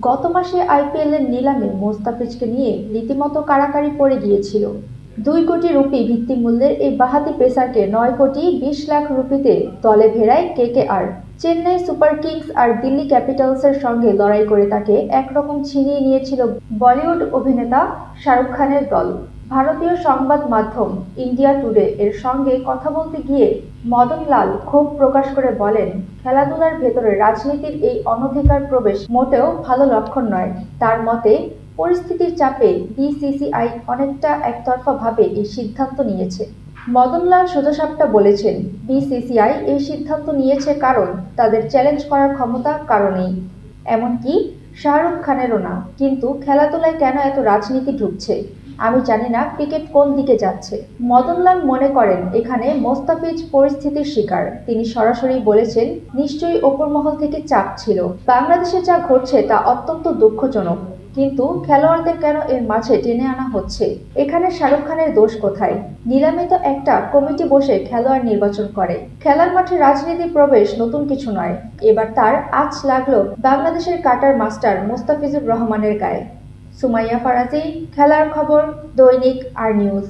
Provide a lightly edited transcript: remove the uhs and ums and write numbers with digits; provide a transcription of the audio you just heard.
গত মাসে আইপিএলের নিলামে মোস্তাফিজকে নিয়ে রীতিমতো কাড়াকাড়ি পড়ে গিয়েছিল। ২ কোটি রুপি ভিত্তিমূল্যের এই বাঁহাতি পেসারকে ৯ কোটি ২০ লাখ রুপিতে দলে ভেড়ায় কেকেআর। চেন্নাই সুপার কিংস আর দিল্লি ক্যাপিটালসের সঙ্গে লড়াই করে তাকে একরকম ছিনিয়ে নিয়েছিল বলিউড অভিনেতা শাহরুখ খানের দল। ভারতীয় সংবাদ মাধ্যম ইন্ডিয়া টুডে এর সঙ্গে কথা বলতে গিয়ে মদন লাল ক্ষোভ প্রকাশ করে বলেন, খেলাধুলার ভেতরে রাজনীতির এই অনধিকার প্রবেশ মোটেও ভালো লক্ষণ নয়। তার মতে, পরিস্থিতির চাপে বিসিসিআই অনেকটা একতরফাভাবে এই সিদ্ধান্ত নিয়েছে। মদনলাল সোজাসাপটা বলেছেন, বিসিসিআই এই সিদ্ধান্ত নিয়েছে কারণ তাদের চ্যালেঞ্জ করার ক্ষমতা কারো নেই, এমনকি শাহরুখ খানেরও না। কিন্তু খেলাধুলায় কেন এত রাজনীতি ঢুকছে আমি জানি না, ক্রিকেট কোন দিকে যাচ্ছে। মদনলাল মনে করেন, এখানে মোস্তাফিজ পরিস্থিতির শিকার। তিনি সরাসরি বলেছেন, নিশ্চয়ই ওপর মহল থেকে চাপ ছিল। বাংলাদেশে যা ঘটছে তা অত্যন্ত দুঃখজনক, কিন্তু খেলোয়াড়দের কেন এর মাঝে টেনে আনা হচ্ছে? এখানে শাহরুখ খানের দোষ কোথায়? নিলামে তো একটা কমিটি বসে খেলোয়াড় নির্বাচন করে। খেলার মাঠে রাজনীতি প্রবেশ নতুন কিছু নয়। এবার তার আঁচ লাগলো বাংলাদেশের কাটার মাস্টার মোস্তাফিজুর রহমানের গায়ে। সুমাইয়া ফারাজি, খেলার খবর, দৈনিক আর নিউজ।